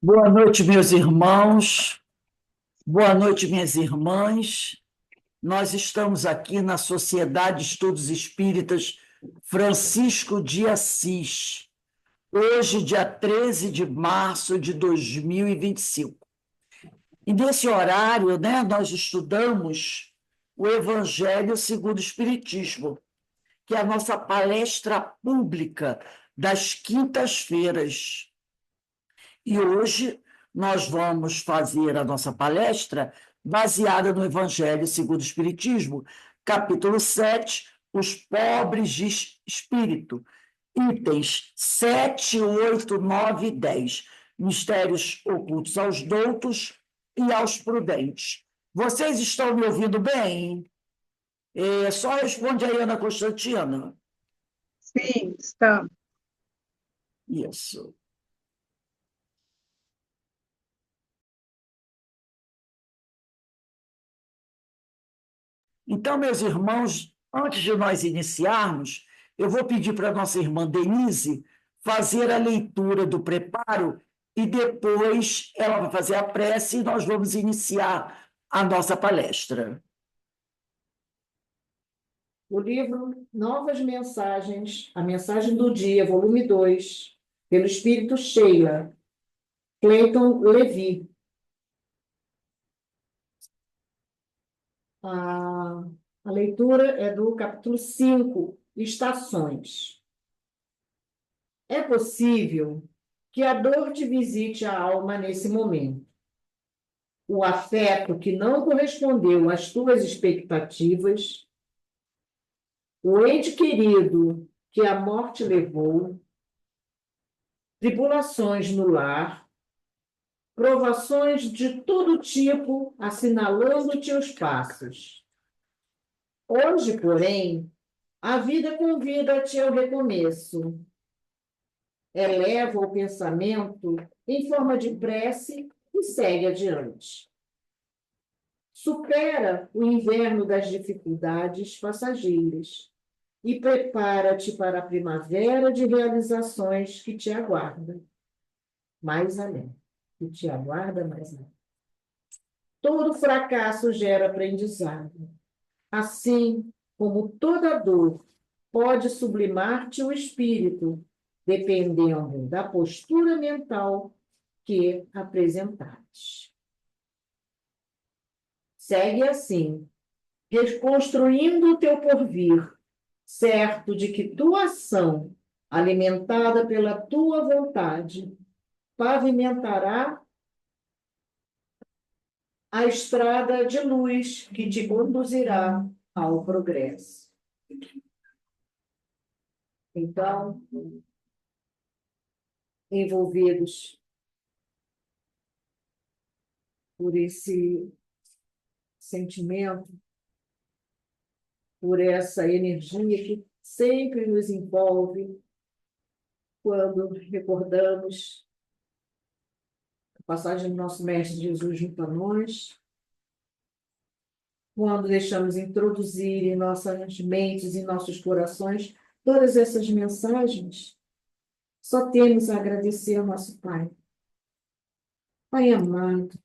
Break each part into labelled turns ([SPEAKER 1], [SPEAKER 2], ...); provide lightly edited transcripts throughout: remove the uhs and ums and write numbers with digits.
[SPEAKER 1] Boa noite, meus irmãos. Boa noite, minhas irmãs. Nós estamos aqui na Sociedade de Estudos Espíritas Francisco de Assis, hoje, dia 13 de março de 2025. E nesse horário, né, nós estudamos o Evangelho segundo o Espiritismo, que é a nossa palestra pública das quintas-feiras. E hoje nós vamos fazer a nossa palestra baseada no Evangelho segundo o Espiritismo, capítulo 7, Os Pobres de Espírito, itens 7, 8, 9 e 10, mistérios ocultos aos doutos e aos prudentes. Vocês estão me ouvindo bem? Só responde aí, Ana Constantina.
[SPEAKER 2] Sim, está.
[SPEAKER 1] Isso. Então, meus irmãos, antes de nós iniciarmos, eu vou pedir para a nossa irmã Denise fazer a leitura do preparo e depois ela vai fazer a prece e nós vamos iniciar a nossa palestra.
[SPEAKER 3] O livro Novas Mensagens, a Mensagem do Dia, volume 2, pelo Espírito Sheila, Clayton Levi. A leitura é do capítulo 5, Estações. É possível que a dor te visite a alma nesse momento. O afeto que não correspondeu às tuas expectativas, o ente querido que a morte levou, tribulações no lar, provações de todo tipo assinalando-te os passos. Hoje, porém, a vida convida-te ao recomeço. Eleva o pensamento em forma de prece e segue adiante. Supera o inverno das dificuldades passageiras e prepara-te para a primavera de realizações que te aguarda. Mais além. Que te aguarda mais além. Todo fracasso gera aprendizado. Assim como toda dor pode sublimar-te o espírito, dependendo da postura mental que apresentares. Segue assim, reconstruindo o teu porvir, certo de que tua ação, alimentada pela tua vontade, pavimentará a estrada de luz que te conduzirá ao progresso. Então, envolvidos por esse sentimento, por essa energia que sempre nos envolve quando recordamos a passagem do nosso Mestre Jesus junto a nós, quando deixamos introduzir em nossas mentes e nossos corações todas essas mensagens, só temos a agradecer ao nosso Pai. Pai amado,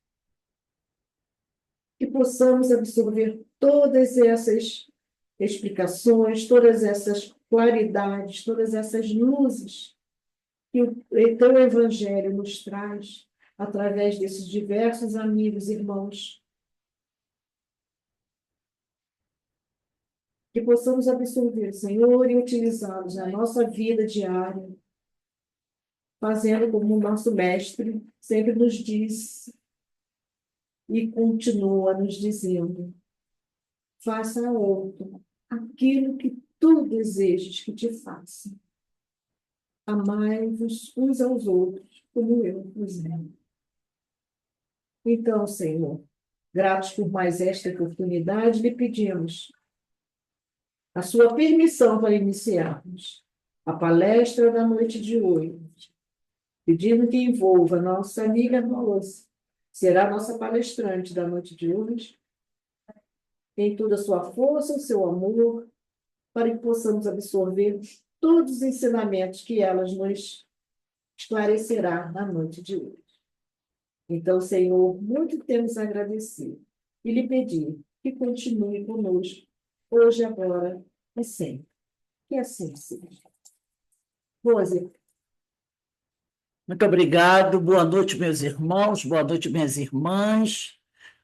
[SPEAKER 3] que possamos absorver todas essas explicações, todas essas claridades, todas essas luzes que o teu Evangelho nos traz através desses diversos amigos e irmãos. Que possamos absorver, Senhor, e utilizá-los na nossa vida diária, fazendo como o nosso Mestre sempre nos diz e continua nos dizendo: faça ao outro aquilo que tu desejas que te faça. Amai-vos uns aos outros, como eu vos amo. Então, Senhor, gratos por mais esta oportunidade, lhe pedimos a sua permissão para iniciarmos a palestra da noite de hoje, pedindo que envolva nossa amiga Rose, será nossa palestrante da noite de hoje, em toda a sua força, o seu amor, para que possamos absorver todos os ensinamentos que elas nos esclarecerá na noite de hoje. Então, Senhor, muito temos agradecido e lhe pedir que continue conosco, hoje, agora e sempre. Que assim seja. Rose,
[SPEAKER 1] Muito obrigado. Boa noite, meus irmãos. Boa noite, minhas irmãs.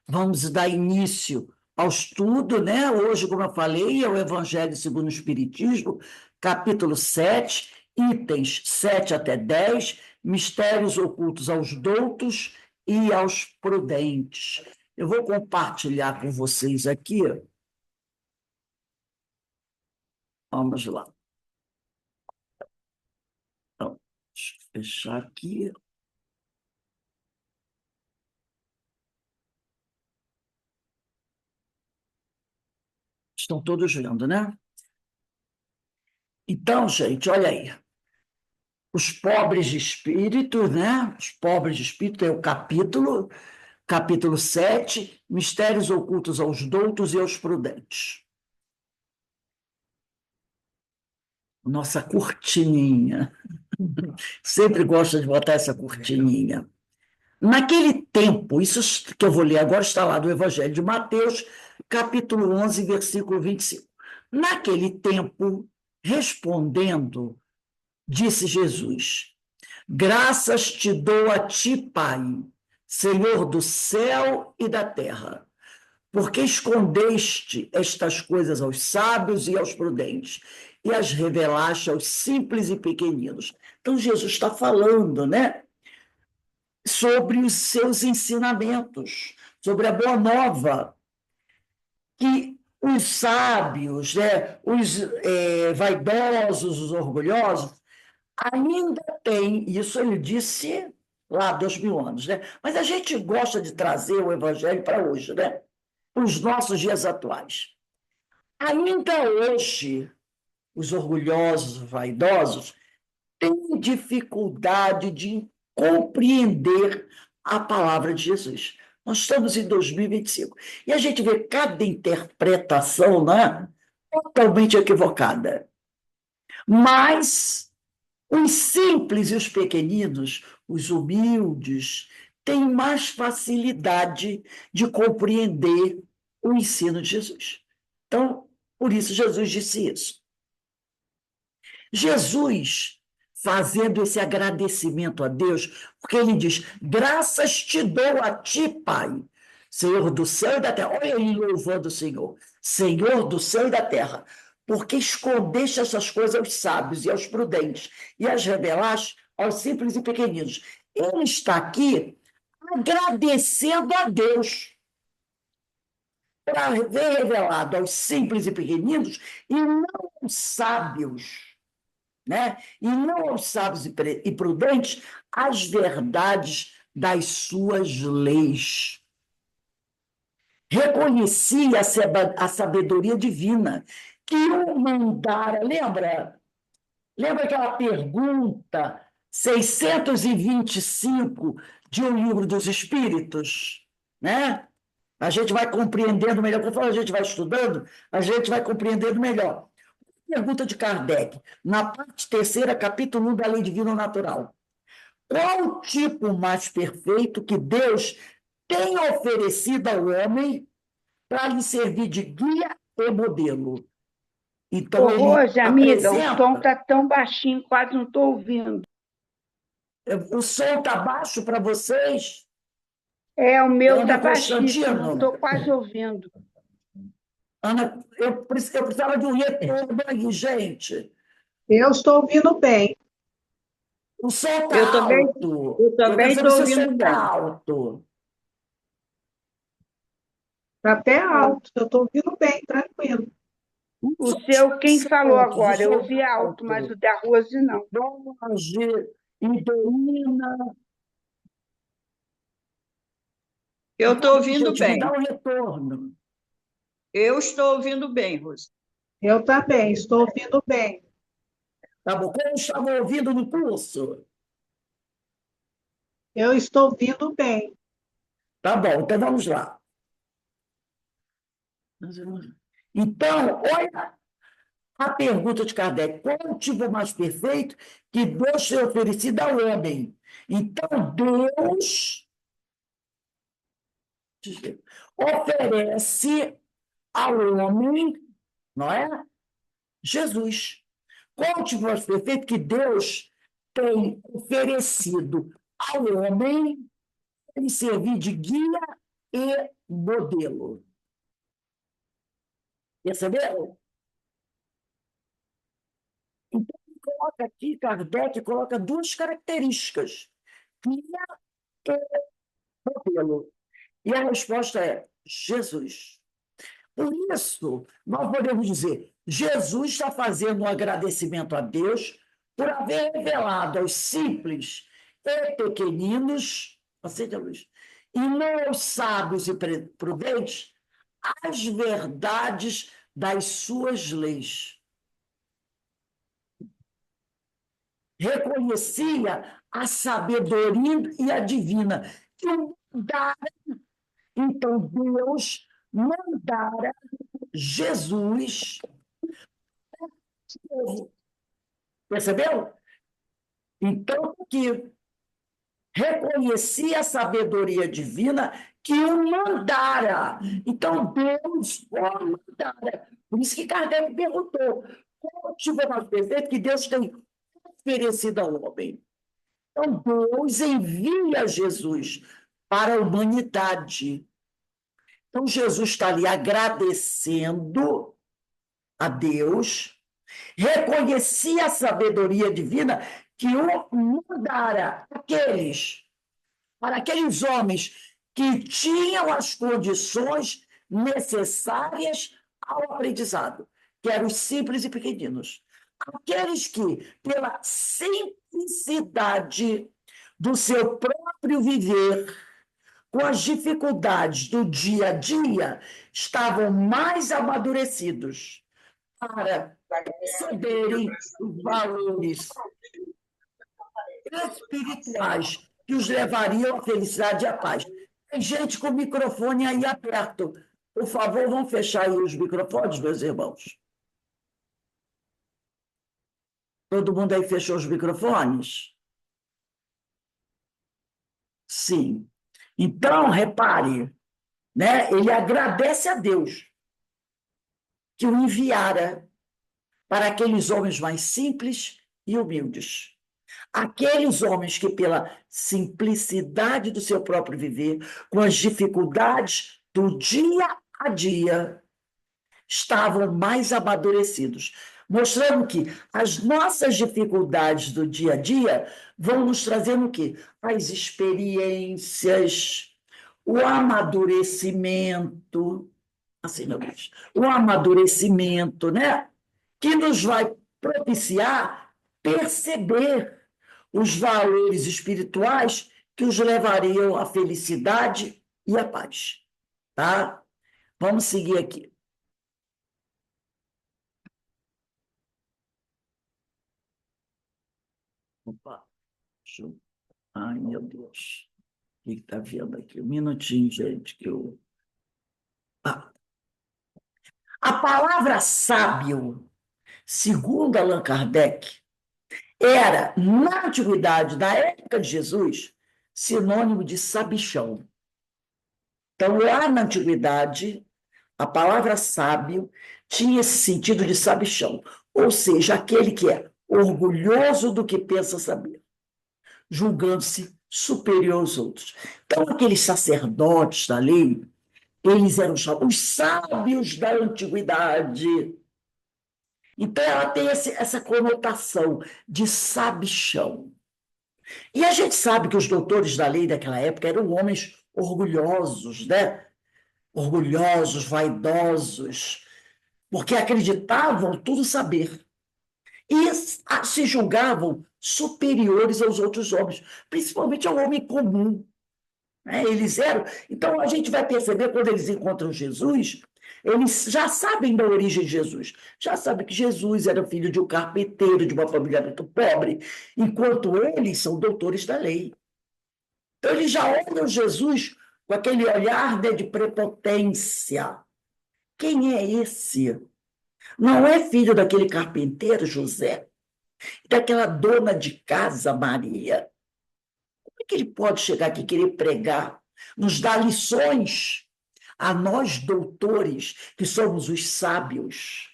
[SPEAKER 1] Vamos dar início ao estudo, né? Hoje, como eu falei, é o Evangelho segundo o Espiritismo, capítulo 7, itens 7 até 10, mistérios ocultos aos doutos e aos prudentes. Eu vou compartilhar com vocês aqui. Vamos lá. Então, deixa eu fechar aqui. Estão todos vendo, né? Então, gente, olha aí. Os pobres de espírito, né? Os pobres de espírito é o capítulo 7, mistérios ocultos aos doutos e aos prudentes. Nossa cortininha. Sempre gosto de botar essa cortininha. Naquele tempo, isso que eu vou ler agora está lá do Evangelho de Mateus, capítulo 11, versículo 25. Naquele tempo, respondendo, disse Jesus: Graças te dou a ti, Pai, Senhor do céu e da terra, porque escondeste estas coisas aos sábios e aos prudentes, e as revelaste aos simples e pequeninos. Então, Jesus está falando, né, sobre os seus ensinamentos, sobre a boa nova, que os sábios, né, os vaidosos, os orgulhosos, ainda tem, isso ele disse lá 2000 anos, né? Mas a gente gosta de trazer o evangelho para hoje, né? Para os nossos dias atuais. Ainda hoje, os orgulhosos, vaidosos, têm dificuldade de compreender a palavra de Jesus. Nós estamos em 2025 e a gente vê cada interpretação, né, totalmente equivocada. Mas os simples e os pequeninos, os humildes, têm mais facilidade de compreender o ensino de Jesus. Então, por isso Jesus disse isso. Jesus, fazendo esse agradecimento a Deus, porque ele diz: graças te dou a ti, Pai, Senhor do céu e da terra. Olha ele louvando o Senhor, Senhor do céu e da terra, porque escondeste essas coisas aos sábios e aos prudentes, e as revelaste aos simples e pequeninos. Ele está aqui agradecendo a Deus para ver revelado aos simples e pequeninos e não aos sábios, né? E não aos sábios e prudentes as verdades das suas leis. Reconhecia a sabedoria divina que o mandara. Lembra? Lembra aquela pergunta 625 de O Livro dos Espíritos? Né? A gente vai compreendendo melhor. Conforme a gente vai estudando, a gente vai compreendendo melhor. Pergunta de Kardec, na parte terceira, capítulo 1 da Lei Divina Natural. Qual o tipo mais perfeito que Deus tem oferecido ao homem para lhe servir de guia e modelo? Então,
[SPEAKER 2] Ô,
[SPEAKER 1] ele
[SPEAKER 2] Rose, amiga, o som
[SPEAKER 1] apresenta.
[SPEAKER 2] está tão baixinho, quase não estou ouvindo.
[SPEAKER 1] O som está baixo para vocês?
[SPEAKER 2] O meu está
[SPEAKER 1] Ana
[SPEAKER 2] baixíssimo, não
[SPEAKER 1] Constantino?
[SPEAKER 2] estou quase ouvindo.
[SPEAKER 1] Ana, eu precisava de um retorno aí, gente.
[SPEAKER 2] Eu estou ouvindo bem.
[SPEAKER 1] O som
[SPEAKER 2] Eu
[SPEAKER 1] está
[SPEAKER 2] também,
[SPEAKER 1] alto.
[SPEAKER 2] eu
[SPEAKER 1] Eu quero
[SPEAKER 2] também
[SPEAKER 1] saber
[SPEAKER 2] estou
[SPEAKER 1] se o som
[SPEAKER 2] ouvindo
[SPEAKER 1] está
[SPEAKER 2] bem.
[SPEAKER 1] alto.
[SPEAKER 2] Está até alto, eu estou ouvindo bem, tranquilo. O seu, quem falou agora? Eu ouvi alto, mas o da Rose não.
[SPEAKER 1] Jorge, Idoína.
[SPEAKER 4] Eu estou ouvindo
[SPEAKER 1] Gente, me
[SPEAKER 4] bem.
[SPEAKER 1] dá um retorno.
[SPEAKER 4] Eu estou ouvindo bem, Rose.
[SPEAKER 2] Eu também, estou ouvindo bem.
[SPEAKER 1] Tá bom? Como estava ouvindo no curso?
[SPEAKER 2] Eu estou ouvindo bem.
[SPEAKER 1] Tá bom, então vamos lá. Então, olha A pergunta de Kardec: qual é o tipo mais perfeito que Deus tem oferecido ao homem? Então, Deus oferece ao homem, não é? Jesus. Qual é o tipo mais perfeito que Deus tem oferecido ao homem ele servir de guia e modelo? Perceberam? Então, coloca aqui, Kardec coloca duas características: guia e modelo. E a resposta é Jesus. Por isso, nós podemos dizer, Jesus está fazendo um agradecimento a Deus por haver revelado aos simples e pequeninos, aceita, Luiz, e não aos sábios e prudentes, as verdades das suas leis. Reconhecia a sabedoria e a divina, que mandaram, então Deus mandara Jesus, percebeu? Então, que reconhecia a sabedoria divina que o mandara. Então, Deus o mandara. Por isso que Kardec perguntou: qual o tipo mais perfeito que Deus tem oferecido ao homem? Então, Deus envia Jesus para a humanidade. Então, Jesus está ali agradecendo a Deus, reconhecia a sabedoria divina que o mandara para aqueles homens que tinham as condições necessárias ao aprendizado, que eram os simples e pequeninos. Aqueles que, pela simplicidade do seu próprio viver, com as dificuldades do dia a dia, estavam mais amadurecidos para perceberem os valores espirituais que os levariam à felicidade e à paz. Tem gente com o microfone aí aberto. Por favor, vão fechar aí os microfones, meus irmãos. Todo mundo aí fechou os microfones? Sim. Então, repare, né? Ele agradece a Deus que o enviara para aqueles homens mais simples e humildes. Aqueles homens que, pela simplicidade do seu próprio viver, com as dificuldades do dia a dia, estavam mais amadurecidos, mostrando que as nossas dificuldades do dia a dia vão nos trazendo o quê? As experiências, o amadurecimento, assim, meu Deus, o amadurecimento, né? Que nos vai propiciar perceber os valores espirituais que os levariam à felicidade e à paz. Tá? Vamos seguir aqui. Opa, ai, meu Deus. O que está vendo aqui? Um minutinho, gente, que eu... A palavra sábio, segundo Allan Kardec, era, na antiguidade, na época de Jesus, sinônimo de sabichão. Então, lá na antiguidade, a palavra sábio tinha esse sentido de sabichão, ou seja, aquele que é orgulhoso do que pensa saber, julgando-se superior aos outros. Então, aqueles sacerdotes da lei, eles eram chamados os sábios da antiguidade. Então, ela tem essa conotação de sabichão. E a gente sabe que os doutores da lei daquela época eram homens orgulhosos, né? Orgulhosos, vaidosos, porque acreditavam tudo saber. E se julgavam superiores aos outros homens, principalmente ao homem comum. Né? Eles eram. Então, a gente vai perceber, quando eles encontram Jesus, eles já sabem da origem de Jesus, já sabem que Jesus era filho de um carpinteiro, de uma família muito pobre, enquanto eles são doutores da lei. Então, eles já olham Jesus com aquele olhar, né, de prepotência. Quem é esse? Não é filho daquele carpinteiro José, daquela dona de casa Maria. Como é que ele pode chegar aqui e querer pregar, nos dar lições a nós, doutores, que somos os sábios?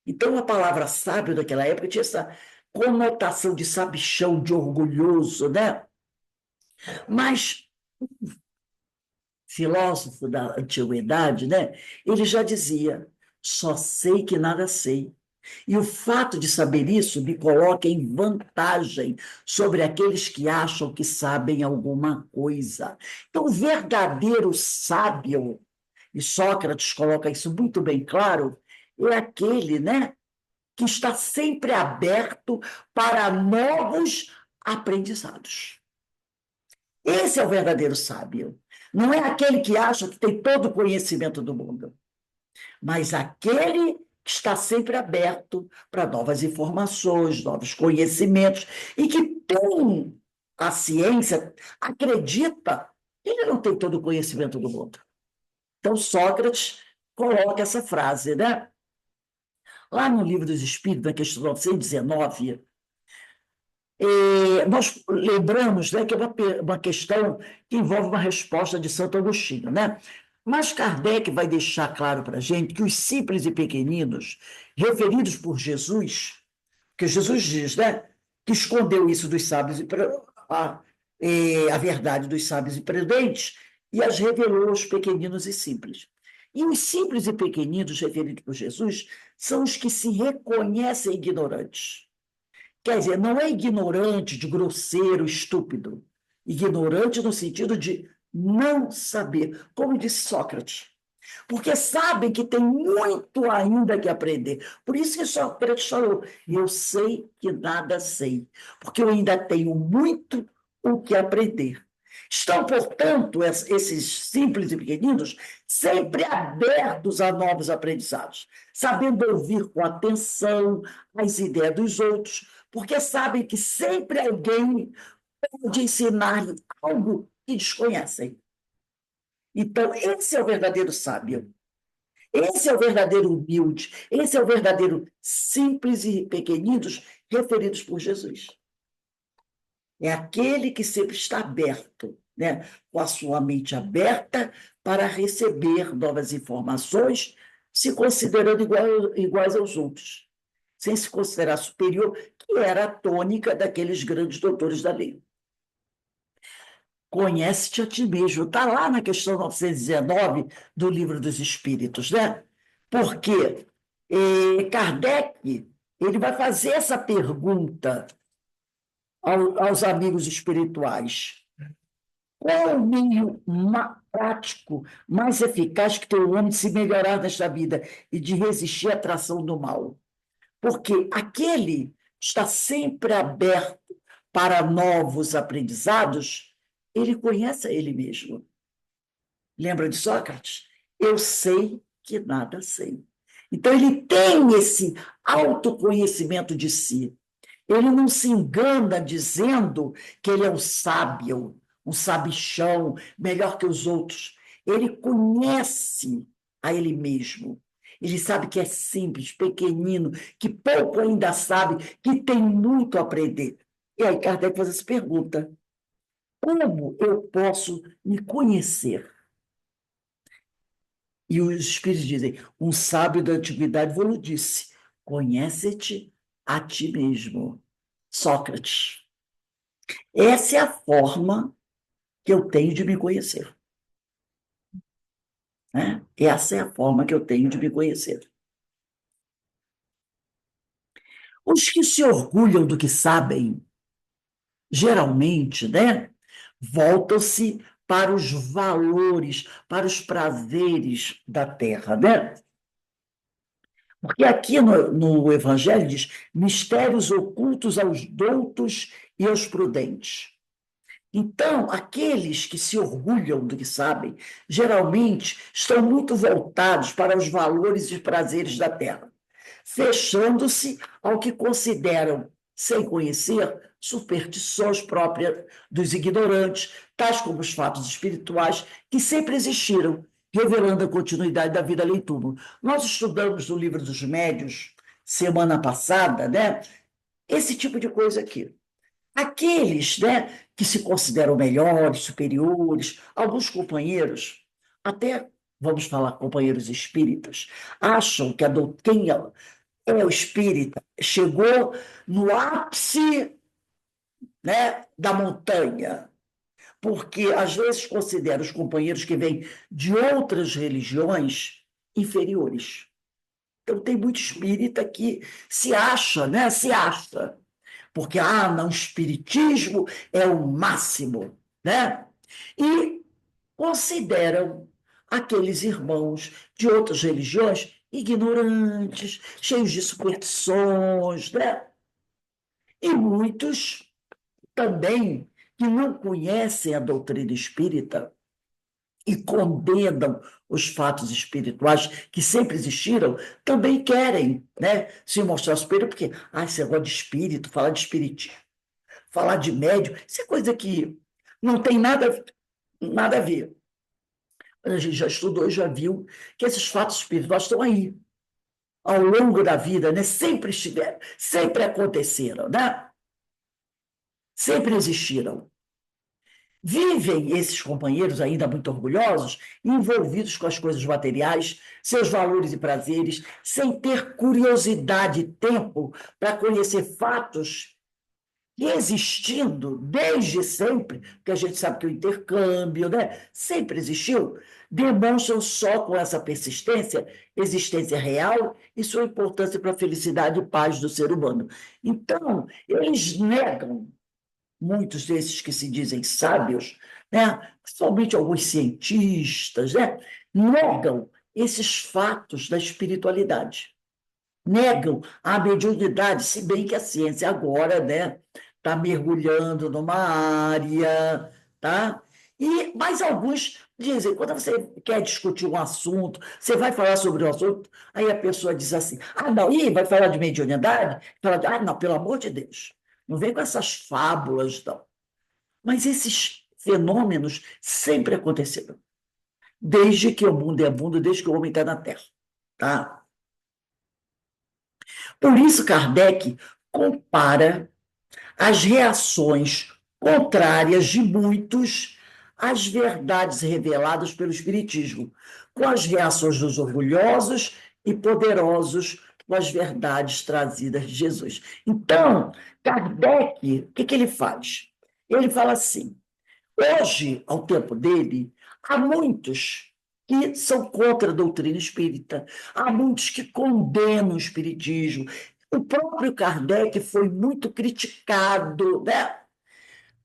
[SPEAKER 1] Então, a palavra sábio daquela época tinha essa conotação de sabichão, de orgulhoso, né? Mas o filósofo da antiguidade, né? Ele já dizia: só sei que nada sei. E o fato de saber isso me coloca em vantagem sobre aqueles que acham que sabem alguma coisa. Então, o verdadeiro sábio, e Sócrates coloca isso muito bem claro, é aquele, né, que está sempre aberto para novos aprendizados. Esse é o verdadeiro sábio. Não é aquele que acha que tem todo o conhecimento do mundo, mas aquele que está sempre aberto para novas informações, novos conhecimentos, e que tem a ciência, acredita que ele não tem todo o conhecimento do mundo. Então, Sócrates coloca essa frase, né? Lá no Livro dos Espíritos, na questão 919, nós lembramos, né, que é uma questão que envolve uma resposta de Santo Agostinho, né? Mas Kardec vai deixar claro para a gente que os simples e pequeninos, referidos por Jesus, que Jesus diz, né, que escondeu isso dos sábios a verdade dos sábios e prudentes e as revelou aos pequeninos e simples. E os simples e pequeninos referidos por Jesus são os que se reconhecem ignorantes. Quer dizer, não é ignorante de grosseiro, estúpido. Ignorante no sentido de não saber, como disse Sócrates. Porque sabem que tem muito ainda que aprender. Por isso que Sócrates falou: eu sei que nada sei, porque eu ainda tenho muito o que aprender. Estão, portanto, esses simples e pequeninos sempre abertos a novos aprendizados, sabendo ouvir com atenção as ideias dos outros, porque sabem que sempre alguém pode ensinar algo que desconhecem. Então, esse é o verdadeiro sábio. Esse é o verdadeiro humilde. Esse é o verdadeiro simples e pequeninos referidos por Jesus. É aquele que sempre está aberto, né? Com a sua mente aberta para receber novas informações, se considerando iguais aos outros, sem se considerar superior, que era a tônica daqueles grandes doutores da lei. Conhece-te a ti mesmo. Está lá na questão 919 do Livro dos Espíritos, né? Porque Kardec ele vai fazer essa pergunta aos amigos espirituais. Qual é o meio prático, mais eficaz que tem o homem de se melhorar nesta vida e de resistir à atração do mal? Porque aquele está sempre aberto para novos aprendizados, ele conhece a ele mesmo. Lembra de Sócrates? Eu sei que nada sei. Então, ele tem esse autoconhecimento de si. Ele não se engana dizendo que ele é um sábio, um sabichão, melhor que os outros. Ele conhece a ele mesmo. Ele sabe que é simples, pequenino, que pouco ainda sabe, que tem muito a aprender. E aí Kardec faz essa pergunta: como eu posso me conhecer? E os espíritos dizem: um sábio da antiguidade vos disse, conhece-te a ti mesmo. Sócrates. Essa é a forma que eu tenho de me conhecer. Né? Essa é a forma que eu tenho de me conhecer. Os que se orgulham do que sabem, geralmente, né, voltam-se para os valores, para os prazeres da terra, né? Porque aqui no Evangelho diz mistérios ocultos aos doutos e aos prudentes. Então, aqueles que se orgulham do que sabem, geralmente estão muito voltados para os valores e prazeres da terra, fechando-se ao que consideram, sem conhecer, superstições próprias dos ignorantes, tais como os fatos espirituais, que sempre existiram revelando a continuidade da vida além do túmulo. Nós estudamos no Livro dos Médiuns, semana passada, né, esse tipo de coisa aqui. Aqueles, né, que se consideram melhores, superiores, alguns companheiros, até, vamos falar, companheiros espíritas, acham que a doutrina o espírita chegou no ápice, né, da montanha, porque às vezes considera os companheiros que vêm de outras religiões inferiores. Então, tem muito espírita que se acha, né? Se acha. Porque, não, o espiritismo é o máximo, né? E consideram aqueles irmãos de outras religiões ignorantes, cheios de superstições, né? E muitos também que não conhecem a doutrina espírita e condenam os fatos espirituais que sempre existiram, também querem, né, se mostrar superior, porque esse negócio de espírito, falar de espiritismo, falar de médium, isso é coisa que não tem nada a ver. A gente já estudou, já viu que esses fatos espirituais estão aí, ao longo da vida, né? Sempre estiveram, sempre aconteceram, né? Sempre existiram. Vivem esses companheiros ainda muito orgulhosos, envolvidos com as coisas materiais, seus valores e prazeres, sem ter curiosidade e tempo para conhecer fatos que, existindo desde sempre, porque a gente sabe que o intercâmbio, né, sempre existiu, demonstram só com essa persistência, existência real e sua importância para a felicidade e paz do ser humano. Então, eles negam, muitos desses que se dizem sábios, né, principalmente alguns cientistas, né, negam esses fatos da espiritualidade, negam a mediunidade, se bem que a ciência agora, né, está mergulhando numa área, tá? Mas alguns dizem, quando você quer discutir um assunto, você vai falar sobre um assunto, aí a pessoa diz assim, não, vai falar de mediunidade? Fala, não, pelo amor de Deus, não vem com essas fábulas, não. Mas esses fenômenos sempre aconteceram, desde que o mundo é mundo, desde que o homem está na Terra, tá? Por isso, Kardec compara as reações contrárias de muitos às verdades reveladas pelo Espiritismo, com as reações dos orgulhosos e poderosos com as verdades trazidas de Jesus. Então, Kardec, o que ele faz? Ele fala assim, hoje, ao tempo dele, há muitos que são contra a doutrina espírita, há muitos que condenam o espiritismo. O próprio Kardec foi muito criticado, né,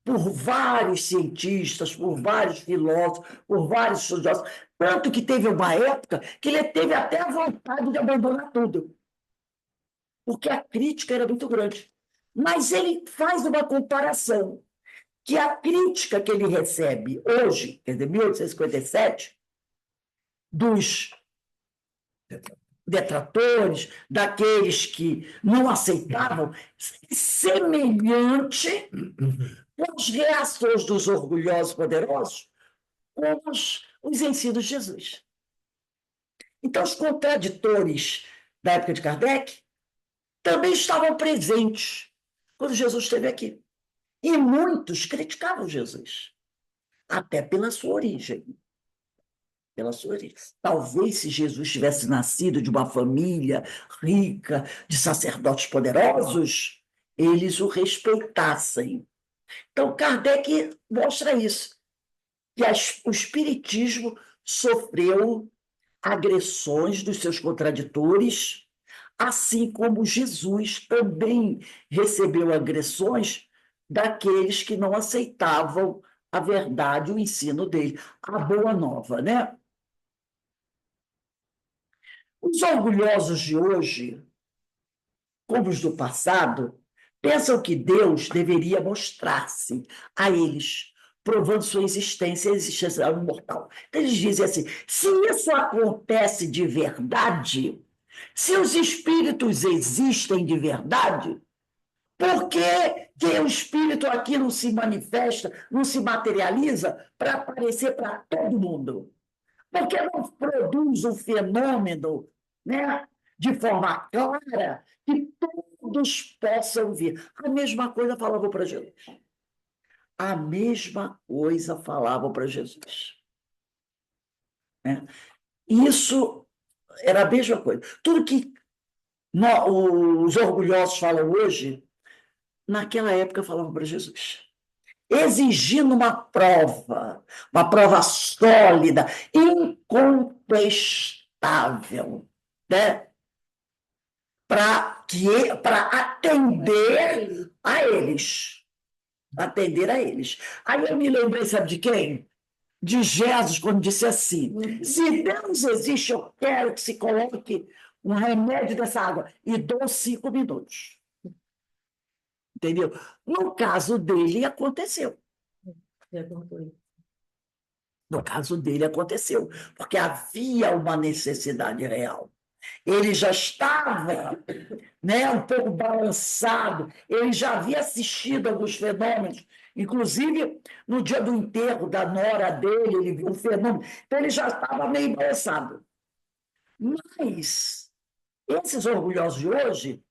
[SPEAKER 1] por vários cientistas, por vários filósofos, por vários estudiosos, tanto que teve uma época que ele teve até a vontade de abandonar tudo, porque a crítica era muito grande. Mas ele faz uma comparação, que a crítica que ele recebe hoje, quer dizer, 1857, dos detratores, daqueles que não aceitavam, semelhante com as reações dos orgulhosos poderosos com os ensinos de Jesus. Então, os contraditores da época de Kardec também estavam presentes quando Jesus esteve aqui. E muitos criticavam Jesus, até pela sua origem. Pela sua origem. Talvez se Jesus tivesse nascido de uma família rica, de sacerdotes poderosos, eles o respeitassem. Então, Kardec mostra isso, que o espiritismo sofreu agressões dos seus contraditores, assim como Jesus também recebeu agressões daqueles que não aceitavam a verdade, o ensino dele, a boa nova, né? Os orgulhosos de hoje, como os do passado, pensam que Deus deveria mostrar-se a eles, provando sua existência e a existência imortal. Então, eles dizem assim, se isso acontece de verdade, se os espíritos existem de verdade, por que o espírito aqui não se manifesta, não se materializa para aparecer para todo mundo? Porque não produz um fenômeno, né, de forma clara que todos possam ver. A mesma coisa falavam para Jesus. A mesma coisa falavam para Jesus. Né? Isso era a mesma coisa. Tudo que os orgulhosos falam hoje, naquela época falavam para Jesus. Exigindo uma prova sólida, incontestável, né? Para atender a eles. Atender a eles. Aí eu me lembrei, sabe de quem? De Jesus, quando disse assim: se Deus existe, eu quero que se coloque um remédio dessa água. E dou 5 minutos. Entendeu? No caso dele, aconteceu. No caso dele, aconteceu, porque havia uma necessidade real. Ele já estava, né, um pouco balançado, ele já havia assistido alguns fenômenos, inclusive no dia do enterro da nora dele, ele viu um fenômeno, então ele já estava meio balançado. Mas esses orgulhosos de hoje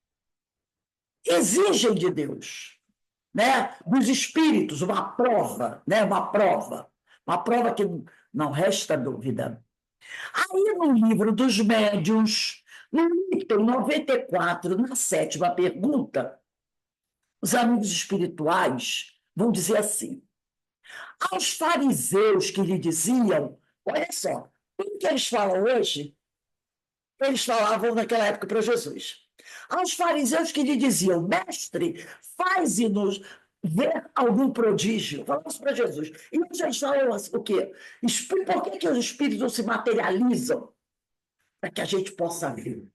[SPEAKER 1] exigem de Deus, né, dos espíritos, uma prova, né, uma prova que não resta dúvida. Aí, no livro dos médiuns, no item 94, na 7ª pergunta, os amigos espirituais vão dizer assim: aos fariseus que lhe diziam, olha só, o que eles falam hoje, eles falavam naquela época para Jesus. Aos fariseus que lhe diziam, mestre, faze-nos ver algum prodígio. Falamos para Jesus. E hoje eles falam o quê? Por que os espíritos não se materializam? Para que a gente possa ver.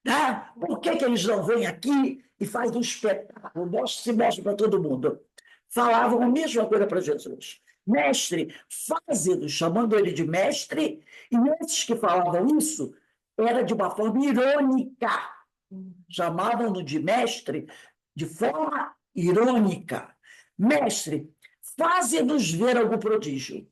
[SPEAKER 1] Tá? Por que eles não vêm aqui e fazem um espetáculo, se mostram para todo mundo? Falavam a mesma coisa para Jesus. Mestre, faze-nos, chamando ele de mestre, e esses que falavam isso era de uma forma irônica. Chamavam-no de mestre de forma irônica. Mestre, faze-nos ver algum prodígio.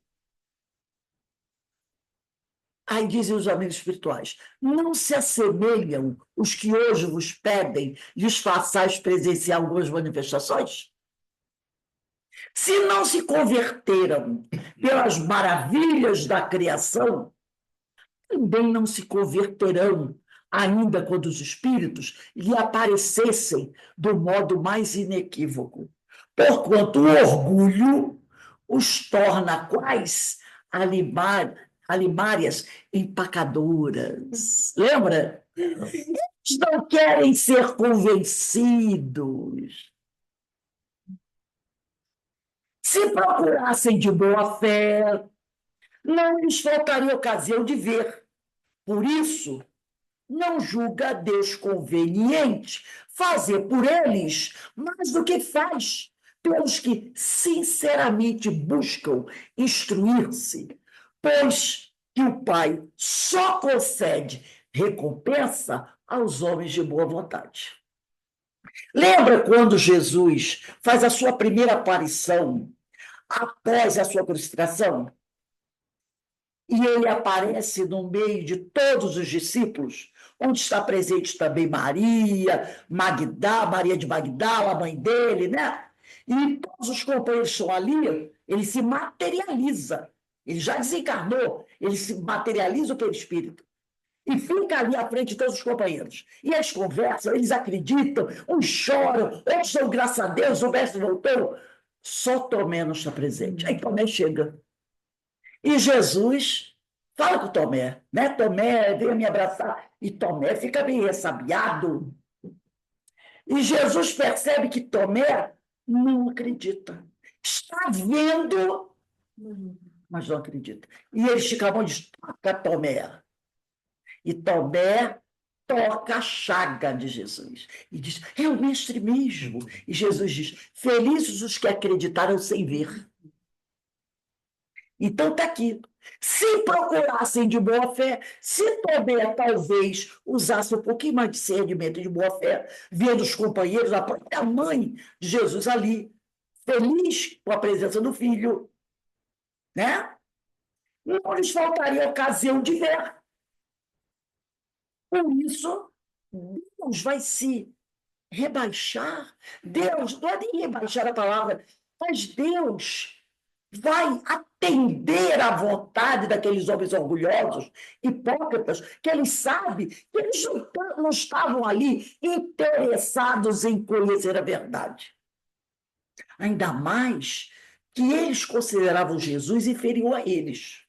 [SPEAKER 1] Aí dizem os amigos espirituais, não se assemelham os que hoje vos pedem lhes façais presenciar algumas manifestações? Se não se converteram pelas maravilhas da criação, também não se converterão ainda quando os espíritos lhe aparecessem do modo mais inequívoco. Porquanto o orgulho os torna quais alimárias empacadoras. Lembra? Eles não querem ser convencidos. Se procurassem de boa fé, não lhes faltaria ocasião de ver. Por isso, não julga Deus conveniente fazer por eles mais do que faz pelos que sinceramente buscam instruir-se, pois que o Pai só concede recompensa aos homens de boa vontade. Lembra quando Jesus faz a sua primeira aparição após a sua crucificação? E ele aparece no meio de todos os discípulos, onde está presente também Maria, Maria de Magdala, a mãe dele, né? E todos os companheiros estão ali, ele se materializa. Ele já desencarnou, ele se materializa pelo Espírito. E fica ali à frente de todos os companheiros. E eles conversam, eles acreditam, uns choram, outros dão graças a Deus, o mestre voltou. Só Tomé não está presente. Aí Tomé chega. E Jesus fala com Tomé, né? Tomé, venha me abraçar. E Tomé fica meio ressabiado. E Jesus percebe que Tomé não acredita. Está vendo, mas não acredita. E ele estica a mão e diz, toca Tomé. E Tomé toca a chaga de Jesus. E diz, é o mestre mesmo. E Jesus diz, felizes os que acreditaram sem ver. Então está aqui. Se procurassem de boa fé, se Tomé talvez usasse um pouquinho mais de discernimento de boa fé, vendo os companheiros, a própria mãe de Jesus ali, feliz com a presença do filho, né? não lhes faltaria ocasião de ver. Por isso, Deus vai se rebaixar. Deus, não é nem rebaixar a palavra, mas Deus vai atender à vontade daqueles homens orgulhosos, hipócritas, que eles sabem que eles não estavam ali interessados em conhecer a verdade. Ainda mais que eles consideravam Jesus inferior a eles.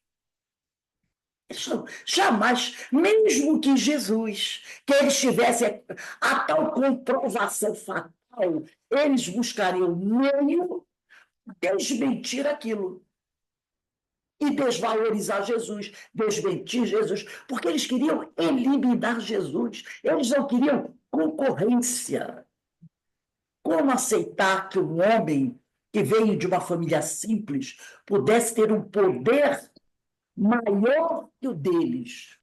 [SPEAKER 1] Eles não, jamais, mesmo que Jesus, que eles tivessem a tal comprovação fatal, eles buscariam meio desmentir aquilo e desvalorizar Jesus, desmentir Jesus, porque eles queriam eliminar Jesus, eles não queriam concorrência. Como aceitar que um homem que veio de uma família simples pudesse ter um poder maior que o deles?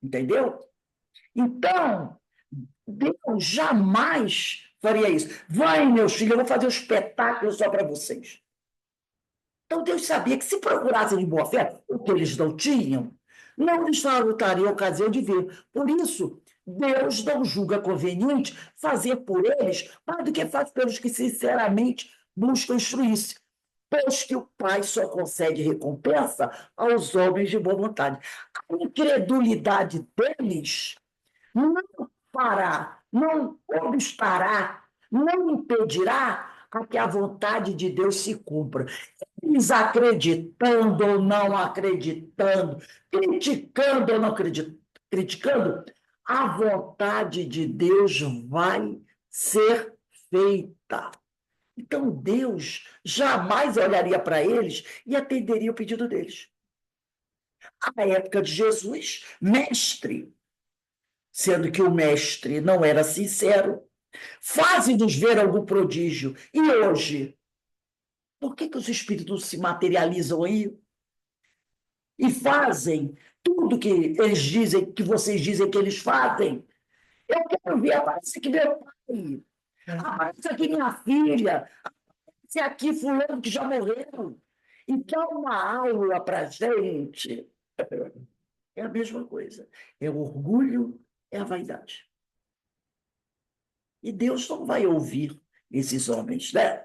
[SPEAKER 1] Entendeu? Então, Deus jamais faria isso. Vai, meus filhos, eu vou fazer um espetáculo só para vocês. Então, Deus sabia que se procurassem de boa fé, o que eles não tinham, não lhes faltaria a ocasião de ver. Por isso, Deus não julga conveniente fazer por eles mais do que faz pelos que sinceramente buscam instruir-se, pois que o Pai só concede recompensa aos homens de boa vontade. A incredulidade deles não fará, não obstará, não impedirá a que a vontade de Deus se cumpra. Eles acreditando ou não acreditando, criticando ou não criticando, a vontade de Deus vai ser feita. Então, Deus jamais olharia para eles e atenderia o pedido deles. À época de Jesus, mestre, sendo que o mestre não era sincero, faze-nos ver algum prodígio. E hoje, por que os espíritos se materializam aí e fazem tudo que eles dizem, que vocês dizem que eles fazem? Eu quero ver, aparece aqui meu pai, aparece aqui minha filha, aparece aqui fulano que já morreu. E dá uma aula para a gente. É a mesma coisa. É o orgulho, é a vaidade. E Deus não vai ouvir esses homens, né?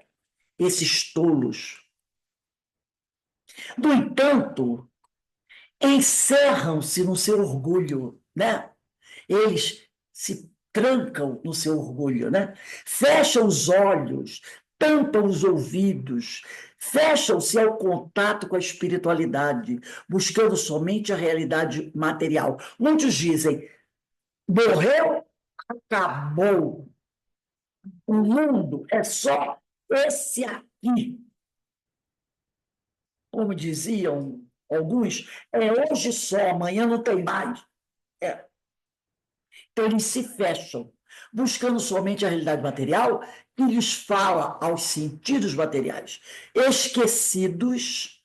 [SPEAKER 1] Esses tolos. No entanto, encerram-se no seu orgulho, né? Eles se trancam no seu orgulho, né? Fecham os olhos, tampam os ouvidos, fecham-se ao contato com a espiritualidade, buscando somente a realidade material. Muitos dizem, morreu, acabou. O mundo é só esse aqui. Como diziam alguns, é hoje só, amanhã não tem mais. É. Então, eles se fecham, buscando somente a realidade material que lhes fala aos sentidos materiais, esquecidos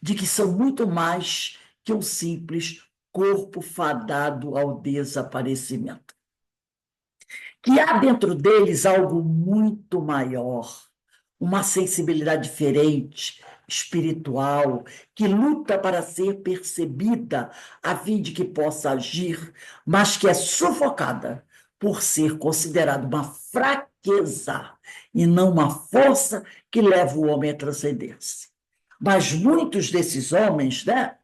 [SPEAKER 1] de que são muito mais que um simples corpo fadado ao desaparecimento. Que há dentro deles algo muito maior, uma sensibilidade diferente, espiritual, que luta para ser percebida a fim de que possa agir, mas que é sufocada por ser considerada uma fraqueza e não uma força que leva o homem a transcender-se. Mas muitos desses homens, né,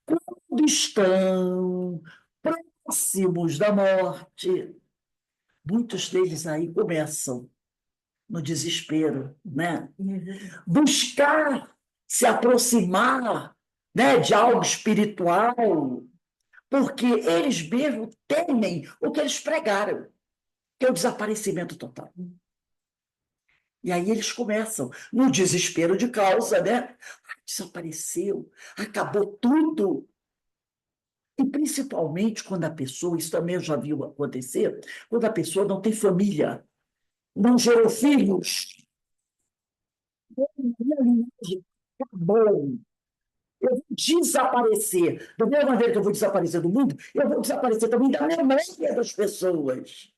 [SPEAKER 1] quando estão próximos da morte, muitos deles aí começam no desespero, né? Buscar se aproximar, né, de algo espiritual, porque eles mesmos temem o que eles pregaram, que é o desaparecimento total. E aí eles começam, no desespero de causa, né? Desapareceu, acabou tudo. E principalmente quando a pessoa, isso também eu já vi acontecer, quando a pessoa não tem família, não gerou filhos, acabou. Eu vou desaparecer. Da mesma maneira que eu vou desaparecer do mundo, eu vou desaparecer também da memória das pessoas.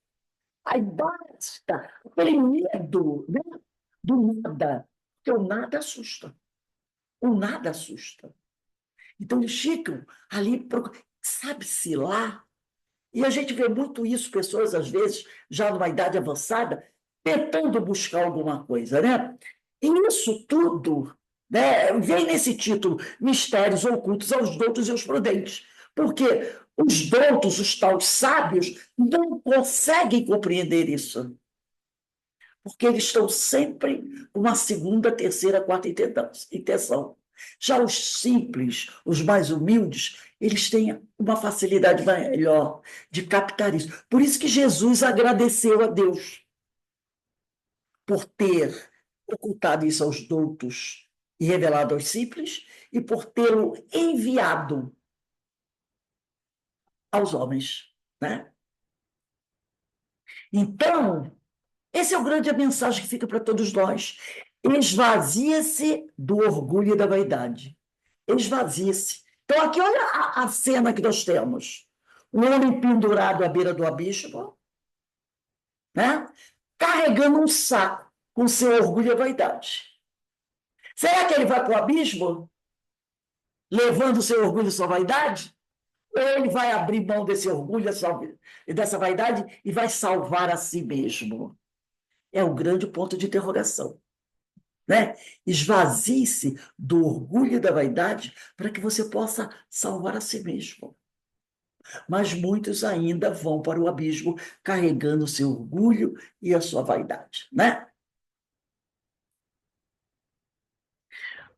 [SPEAKER 1] Aí basta aquele medo, né, do nada, porque o nada assusta. o nada assusta. Então, eles ficam ali, sabe-se lá. E a gente vê muito isso, pessoas, às vezes, já numa idade avançada, tentando buscar alguma coisa, né? E isso tudo, né, vem nesse título, Mistérios Ocultos aos Doutos e aos Prudentes. Porque os doutos, os tais sábios, não conseguem compreender isso. Porque eles estão sempre com uma segunda, terceira, quarta intenção. Já os simples, os mais humildes, eles têm uma facilidade melhor de captar isso. Por isso que Jesus agradeceu a Deus por ter ocultado isso aos doutos e revelado aos simples, e por tê-lo enviado aos homens, né? Então, essa é a grande mensagem que fica para todos nós. Esvazia-se do orgulho e da vaidade. Esvazia-se. Então, aqui, olha a cena que nós temos. Um homem pendurado à beira do abismo, né? Carregando um saco com seu orgulho e vaidade. Será que ele vai para o abismo levando seu orgulho e sua vaidade? Ou ele vai abrir mão desse orgulho e dessa vaidade e vai salvar a si mesmo? É o grande ponto de interrogação. Né? Esvazie-se do orgulho e da vaidade para que você possa salvar a si mesmo. Mas muitos ainda vão para o abismo carregando o seu orgulho e a sua vaidade. Né?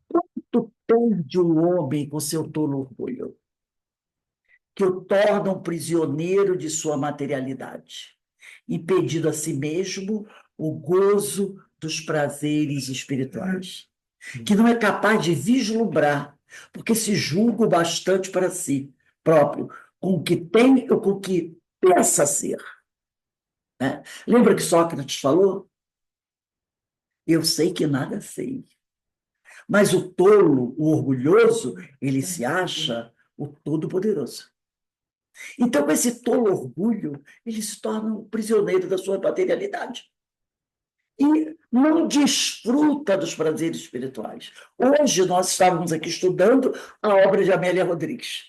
[SPEAKER 1] Quanto perde o homem com seu tolo orgulho, que o torna um prisioneiro de sua materialidade, impedindo a si mesmo o gozo dos prazeres espirituais, que não é capaz de vislumbrar, porque se julga o bastante para si próprio, com o que tem ou com o que pensa ser. Né? Lembra que Sócrates falou? Eu sei que nada sei. Mas o tolo, o orgulhoso, ele se acha o todo-poderoso. Então, com esse tolo orgulho, ele se torna um prisioneiro da sua materialidade. E não desfruta dos prazeres espirituais. Hoje nós estávamos aqui estudando a obra de Amélia Rodrigues.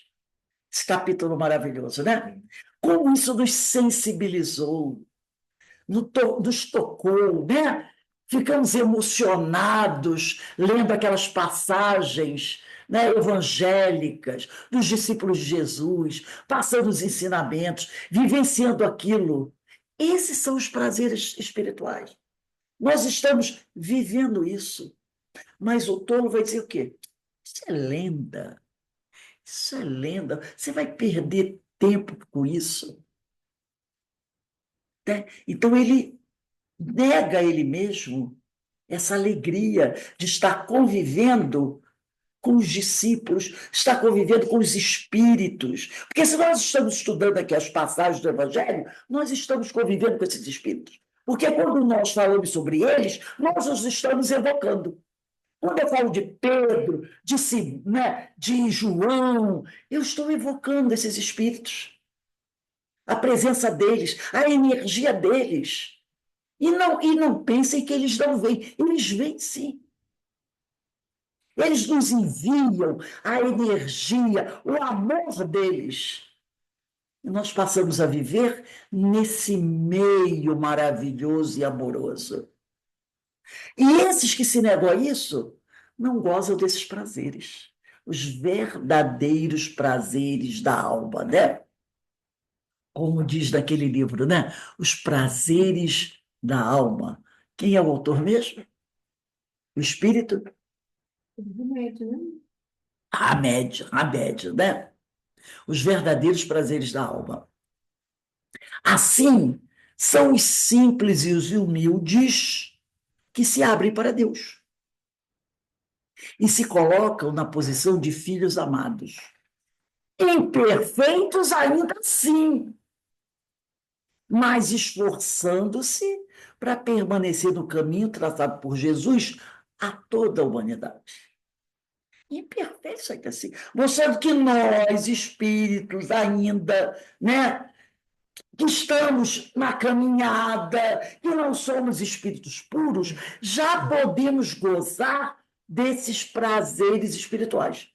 [SPEAKER 1] Esse capítulo maravilhoso, né? Como isso nos sensibilizou, nos tocou, né? Ficamos emocionados lendo aquelas passagens, né, evangélicas dos discípulos de Jesus, passando os ensinamentos, vivenciando aquilo. Esses são os prazeres espirituais. Nós estamos vivendo isso. Mas o tolo vai dizer o quê? Isso é lenda. Isso é lenda. Você vai perder tempo com isso. Né? Então, ele nega a ele mesmo essa alegria de estar convivendo com os discípulos, estar convivendo com os espíritos. Porque se nós estamos estudando aqui as passagens do Evangelho, nós estamos convivendo com esses espíritos. Porque quando nós falamos sobre eles, nós os estamos evocando. Quando eu falo de Pedro, de João, eu estou evocando esses espíritos. A presença deles, a energia deles. E não pensem que eles não vêm. Eles vêm sim. Eles nos enviam a energia, o amor deles. E nós passamos a viver nesse meio maravilhoso e amoroso. E esses que se negam a isso, não gozam desses prazeres. Os verdadeiros prazeres da alma, né? Como diz naquele livro, né? Os prazeres da alma. Quem é o autor mesmo? O espírito? A média, né? Os verdadeiros prazeres da alma. Assim, são os simples e os humildes que se abrem para Deus e se colocam na posição de filhos amados. Imperfeitos ainda assim, mas esforçando-se para permanecer no caminho traçado por Jesus a toda a humanidade. Imperfeitos ainda assim, mostrando que nós, espíritos, ainda, né, que estamos na caminhada, que não somos espíritos puros, já podemos gozar desses prazeres espirituais.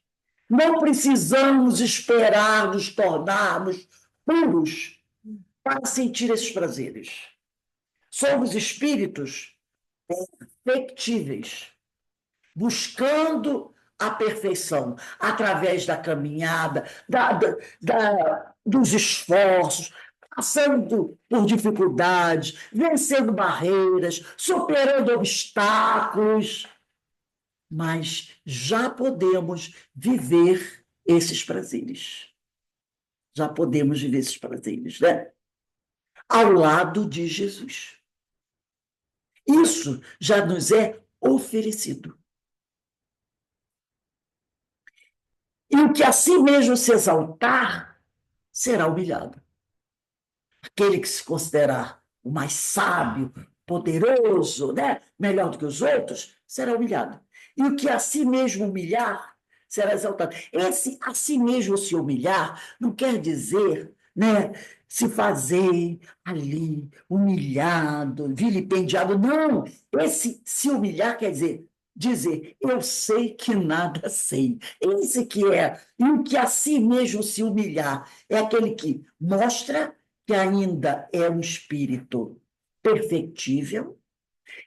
[SPEAKER 1] Não precisamos esperar nos tornarmos puros para sentir esses prazeres. Somos espíritos perfectíveis, buscando a perfeição através da caminhada, dos esforços, passando por dificuldades, vencendo barreiras, superando obstáculos, mas já podemos viver esses prazeres. Já podemos viver esses prazeres, né? Ao lado de Jesus. Isso já nos é oferecido. E o que a si mesmo se exaltar, será humilhado. Aquele que se considerar o mais sábio, poderoso, né? Melhor do que os outros, será humilhado. E o que a si mesmo humilhar, será exaltado. Esse a si mesmo se humilhar não quer dizer, né, se fazer ali humilhado, vilipendiado. Não! Esse se humilhar quer dizer, eu sei que nada sei. Esse que é. E o que a si mesmo se humilhar é aquele que mostra que ainda é um espírito perfectível,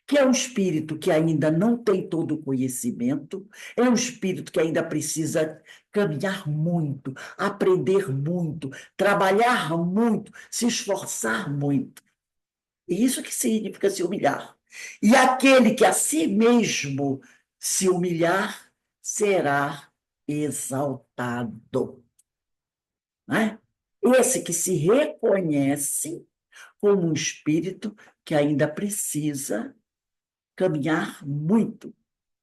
[SPEAKER 1] que é um espírito que ainda não tem todo o conhecimento, é um espírito que ainda precisa caminhar muito, aprender muito, trabalhar muito, se esforçar muito. E isso que significa se humilhar. E aquele que a si mesmo se humilhar será exaltado. Não é? Esse que se reconhece como um espírito que ainda precisa caminhar muito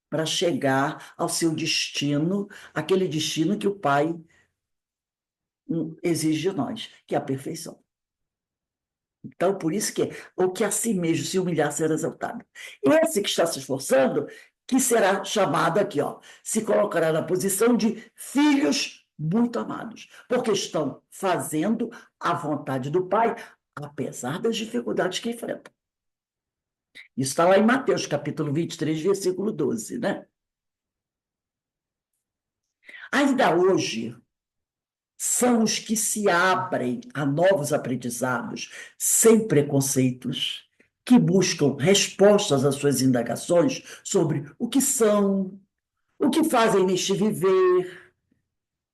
[SPEAKER 1] para chegar ao seu destino, aquele destino que o Pai exige de nós, que é a perfeição. Então, por isso que o que a si mesmo se humilhar será exaltado. Esse que está se esforçando, que será chamado aqui, ó, se colocará na posição de filhos muito amados, porque estão fazendo a vontade do Pai, apesar das dificuldades que enfrentam. Isso está lá em Mateus, capítulo 23, versículo 12, né? Ainda hoje, são os que se abrem a novos aprendizados, sem preconceitos, que buscam respostas às suas indagações sobre o que são, o que fazem neste viver,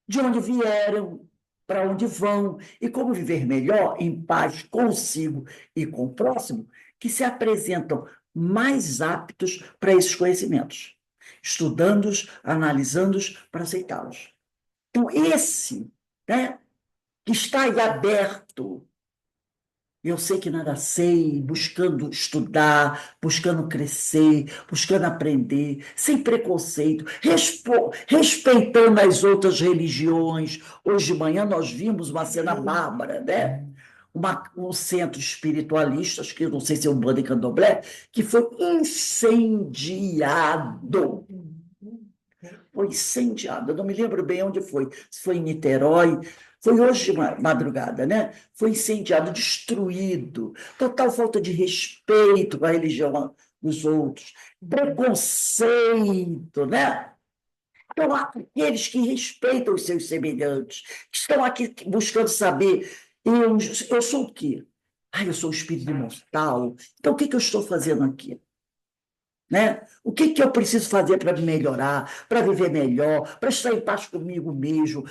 [SPEAKER 1] de onde vieram, para onde vão e como viver melhor, em paz consigo e com o próximo, que se apresentam mais aptos para esses conhecimentos, estudando-os, analisando-os para aceitá-los. Então, esse, né, que está aí aberto, eu sei que nada sei, buscando estudar, buscando crescer, buscando aprender, sem preconceito, respeitando as outras religiões. Hoje de manhã nós vimos uma cena bárbara, né? Um centro espiritualista, acho que não sei se é um bando de candomblé, que foi incendiado. Foi incendiado. Eu não me lembro bem onde foi. Se foi em Niterói. Foi hoje de madrugada, né? Foi incendiado, destruído. Total falta de respeito com a religião dos outros. Preconceito, né? Então, aqueles que respeitam os seus semelhantes, que estão aqui buscando saber, eu sou o quê? Eu sou o espírito imortal. Então, o que eu estou fazendo aqui? Né? O que eu preciso fazer para me melhorar, para viver melhor, para estar em paz comigo mesmo?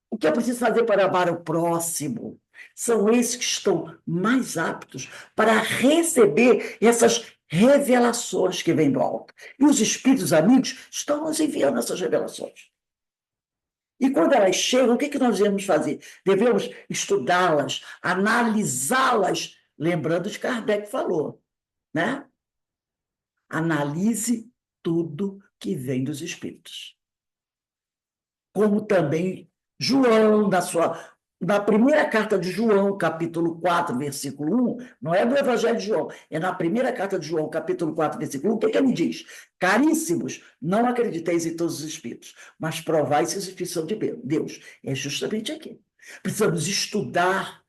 [SPEAKER 1] O que eu preciso fazer para amar o próximo? São esses que estão mais aptos para receber essas revelações que vêm do alto. E os espíritos amigos estão nos enviando essas revelações. E quando elas chegam, o que nós devemos fazer? Devemos estudá-las, analisá-las, lembrando de Kardec falou, né? Analise tudo que vem dos espíritos. Como também João, na primeira carta de João, capítulo 4, versículo 1, não é do Evangelho de João, é na primeira carta de João, capítulo 4, versículo 1, o que ele diz? Caríssimos, não acrediteis em todos os espíritos, mas provai se os espíritos são de Deus. É justamente aqui. Precisamos estudar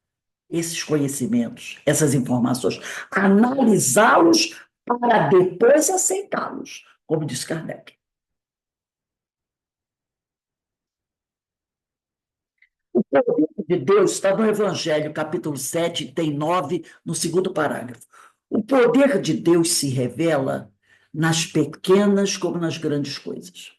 [SPEAKER 1] esses conhecimentos, essas informações, analisá-los para depois aceitá-los como disse Kardec. O poder de Deus está no Evangelho, capítulo 7, item 9, no segundo parágrafo. O poder de Deus se revela nas pequenas como nas grandes coisas.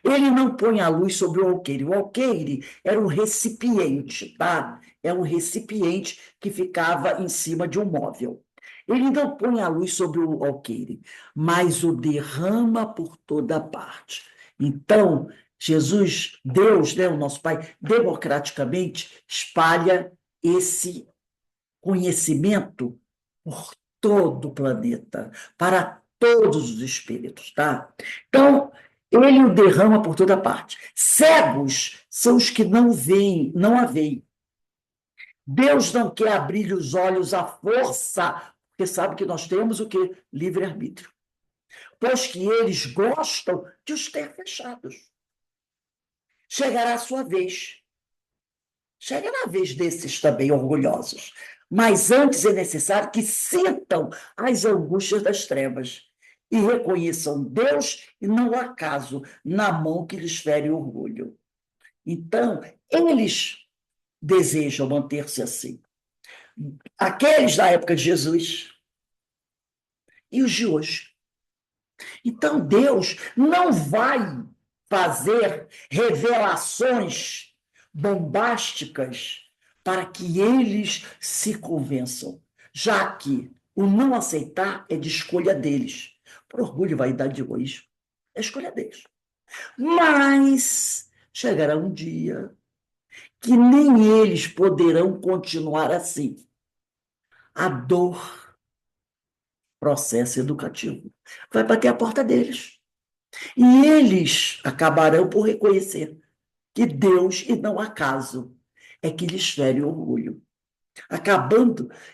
[SPEAKER 1] Ele não põe a luz sobre o alqueire. O alqueire era um recipiente, tá? É um recipiente que ficava em cima de um móvel. Ele não põe a luz sobre o alqueire, mas o derrama por toda parte. Então, Jesus, Deus, né, o nosso Pai, democraticamente espalha esse conhecimento por todo o planeta, para todos os espíritos, tá? Então, ele o derrama por toda parte. Cegos são os que não veem, não a veem. Deus não quer abrir os olhos à força, porque sabe que nós temos o quê? Livre-arbítrio. Pois que eles gostam de os ter fechados. Chegará a sua vez. Chegará a vez desses também orgulhosos. Mas antes é necessário que sintam as angústias das trevas e reconheçam Deus e não o acaso na mão que lhes fere o orgulho. Então, eles desejam manter-se assim. Aqueles da época de Jesus e os de hoje. Então, Deus não vai fazer revelações bombásticas para que eles se convençam, já que o não aceitar é de escolha deles. Por orgulho e vaidade de hoje, é escolha deles. Mas chegará um dia que nem eles poderão continuar assim. A dor, processo educativo, vai bater a porta deles. E eles acabarão por reconhecer que Deus, e não acaso, é que lhes fere o orgulho.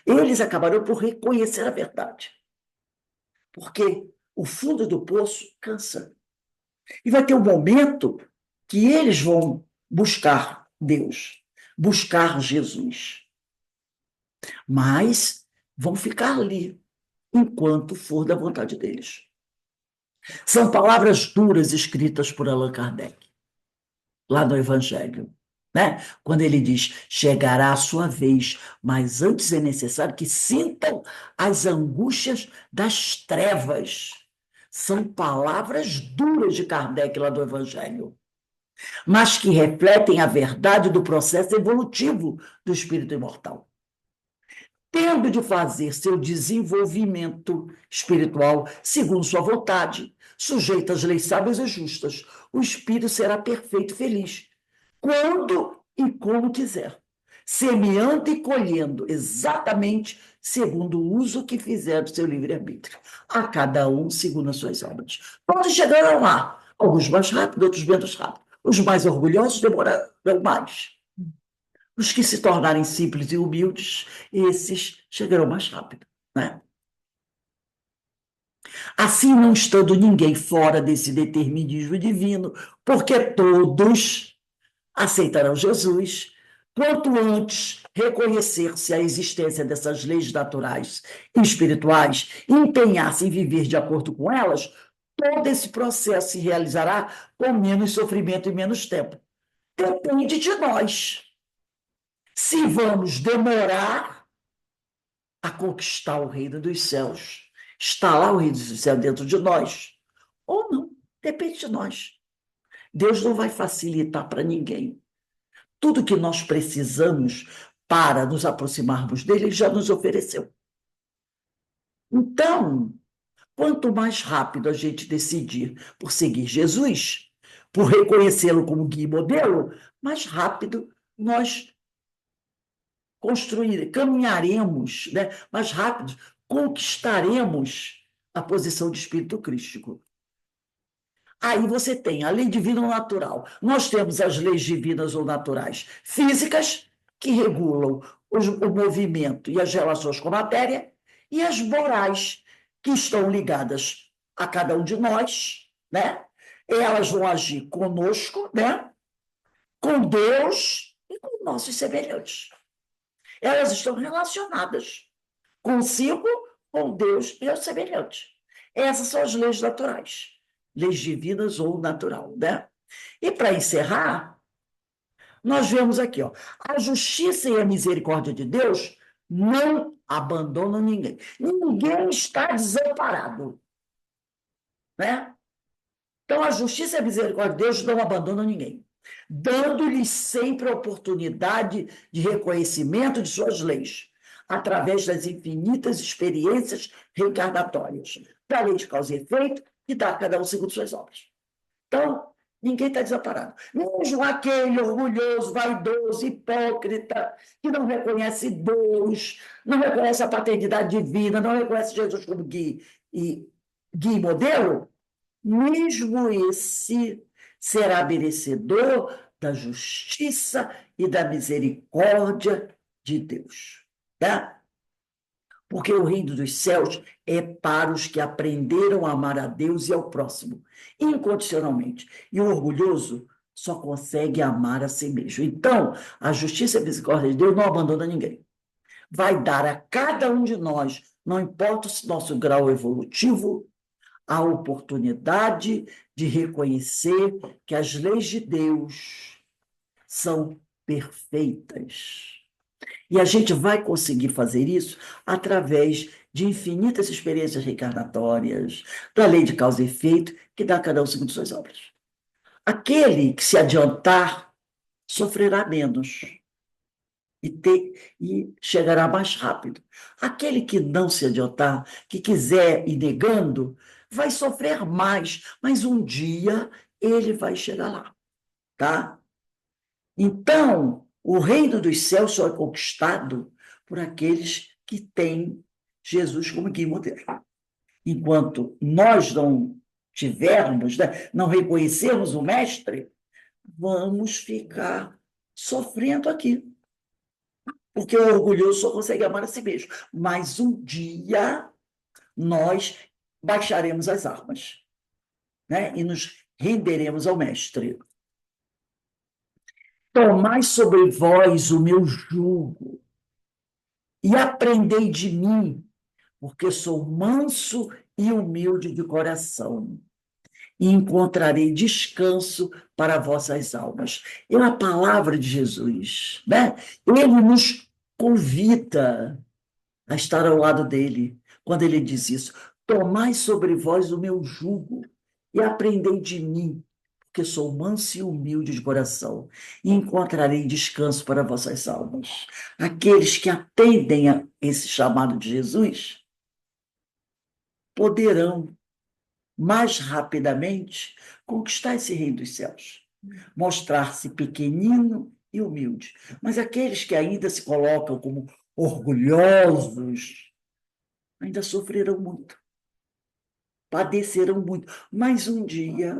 [SPEAKER 1] Eles acabarão por reconhecer a verdade. Porque o fundo do poço cansa. E vai ter um momento que eles vão buscar Deus, buscar Jesus. Mas vão ficar ali enquanto for da vontade deles. São palavras duras escritas por Allan Kardec, lá no Evangelho, né? Quando ele diz, chegará a sua vez, mas antes é necessário que sintam as angústias das trevas. São palavras duras de Kardec lá do Evangelho, mas que refletem a verdade do processo evolutivo do espírito imortal. Tendo de fazer seu desenvolvimento espiritual segundo sua vontade, sujeito às leis sábias e justas, o espírito será perfeito e feliz, quando e como quiser, semeando e colhendo exatamente segundo o uso que fizer do seu livre-arbítrio, a cada um segundo as suas obras. Todos chegarão lá, alguns mais rápido, outros menos rápido. Os mais orgulhosos demorarão mais. Os que se tornarem simples e humildes, esses chegarão mais rápido, né? Assim, não estando ninguém fora desse determinismo divino, porque todos aceitarão Jesus, quanto antes reconhecer-se a existência dessas leis naturais e espirituais e empenhar-se em viver de acordo com elas, todo esse processo se realizará com menos sofrimento e menos tempo. Depende de nós. Se vamos demorar a conquistar o reino dos céus, está lá o reino dos céus dentro de nós, ou não, depende de nós. Deus não vai facilitar para ninguém. Tudo que nós precisamos para nos aproximarmos dele, ele já nos ofereceu. Então, quanto mais rápido a gente decidir por seguir Jesus, por reconhecê-lo como guia e modelo, mais rápido nós caminharemos, né, mais rápido, conquistaremos a posição de espírito crístico. Aí você tem a lei divina ou natural. Nós temos as leis divinas ou naturais físicas, que regulam o movimento e as relações com a matéria, e as morais, que estão ligadas a cada um de nós, né? Elas vão agir conosco, né? Com Deus e com nossos semelhantes. Elas estão relacionadas consigo, com Deus e aos semelhantes. Essas são as leis naturais. leis divinas ou natural, né? E para encerrar, nós vemos aqui, ó, a justiça e a misericórdia de Deus não abandonam ninguém. Ninguém está desamparado, né? Então, a justiça e a misericórdia de Deus não abandonam ninguém, dando-lhes sempre a oportunidade de reconhecimento de suas leis, através das infinitas experiências reencarnatórias, da lei de causa e efeito, que dá a cada um segundo suas obras. Então, ninguém está desamparado. Mesmo aquele orgulhoso, vaidoso, hipócrita, que não reconhece Deus, não reconhece a paternidade divina, não reconhece Jesus como guia e modelo, mesmo esse será merecedor da justiça e da misericórdia de Deus. Tá? Porque o reino dos céus é para os que aprenderam a amar a Deus e ao próximo, incondicionalmente. E o orgulhoso só consegue amar a si mesmo. Então, a justiça e a misericórdia de Deus não abandona ninguém. Vai dar a cada um de nós, não importa o nosso grau evolutivo, a oportunidade de reconhecer que as leis de Deus são perfeitas. E a gente vai conseguir fazer isso através de infinitas experiências reencarnatórias, da lei de causa e efeito, que dá a cada um segundo suas obras. Aquele que se adiantar sofrerá menos e chegará mais rápido. Aquele que não se adiantar, que quiser ir negando, vai sofrer mais, mas um dia ele vai chegar lá, tá? Então, o reino dos céus só é conquistado por aqueles que têm Jesus como guia e modelo. Enquanto nós não tivermos, né, não reconhecermos o mestre, vamos ficar sofrendo aqui. Porque o orgulhoso só consegue amar a si mesmo. Mas um dia nós baixaremos as armas, né, e nos renderemos ao mestre. Tomai sobre vós o meu jugo e aprendei de mim, porque sou manso e humilde de coração, e encontrarei descanso para vossas almas. É a palavra de Jesus, né? Ele nos convida a estar ao lado dele, quando ele diz isso: tomai sobre vós o meu jugo e aprendei de mim, porque sou manso e humilde de coração, e encontrarei descanso para vossas almas. Aqueles que atendem a esse chamado de Jesus poderão mais rapidamente conquistar esse reino dos céus, mostrar-se pequenino e humilde. Mas aqueles que ainda se colocam como orgulhosos ainda sofrerão muito, padecerão muito, mas um dia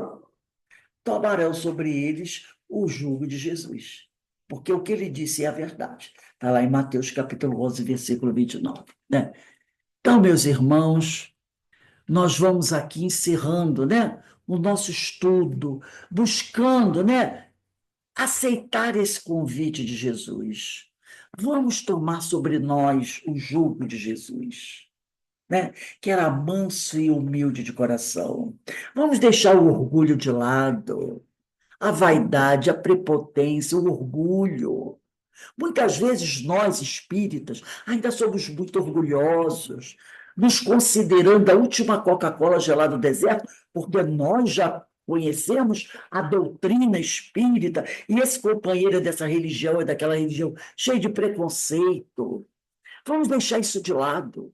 [SPEAKER 1] tomarão sobre eles o jugo de Jesus, porque o que ele disse é a verdade. Está lá em Mateus capítulo 11, versículo 29. Né? Então, meus irmãos, nós vamos aqui encerrando, né, o nosso estudo, buscando, né, aceitar esse convite de Jesus. Vamos tomar sobre nós o jugo de Jesus, né, que era manso e humilde de coração. Vamos deixar o orgulho de lado, a vaidade, a prepotência, o orgulho. Muitas vezes nós, espíritas, ainda somos muito orgulhosos, nos considerando a última Coca-Cola gelada do deserto, porque nós já conhecemos a doutrina espírita, e esse companheiro é dessa religião, é daquela religião, cheio de preconceito. Vamos deixar isso de lado.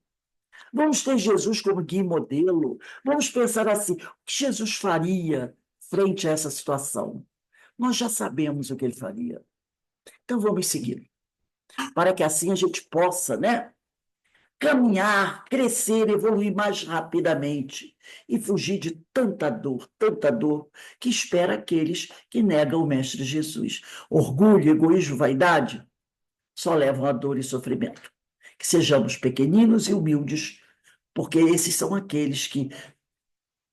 [SPEAKER 1] Vamos ter Jesus como guia e modelo. Vamos pensar assim: o que Jesus faria frente a essa situação? Nós já sabemos o que ele faria. Então vamos seguir, para que assim a gente possa, né, caminhar, crescer, evoluir mais rapidamente e fugir de tanta dor que espera aqueles que negam o Mestre Jesus. Orgulho, egoísmo, vaidade só levam a dor e sofrimento. Que sejamos pequeninos e humildes, porque esses são aqueles que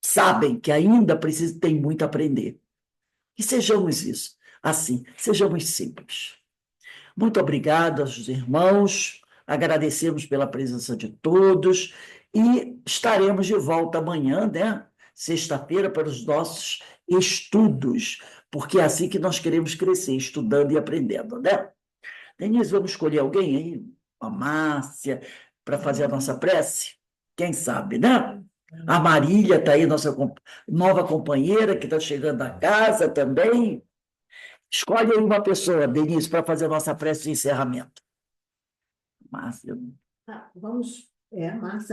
[SPEAKER 1] sabem que ainda têm muito a aprender. E sejamos isso, assim, sejamos simples. Muito obrigado aos irmãos, agradecemos pela presença de todos e estaremos de volta amanhã, né? sexta-feira para os nossos estudos, porque é assim que nós queremos crescer, estudando e aprendendo, né? Denise, vamos escolher alguém aí? A Márcia, para fazer a nossa prece? Quem sabe, né? A Marília está aí, nossa nova companheira, que está chegando à casa também. Escolhe aí uma pessoa, Denise, para fazer a nossa prece de encerramento. Márcia.
[SPEAKER 3] Vamos.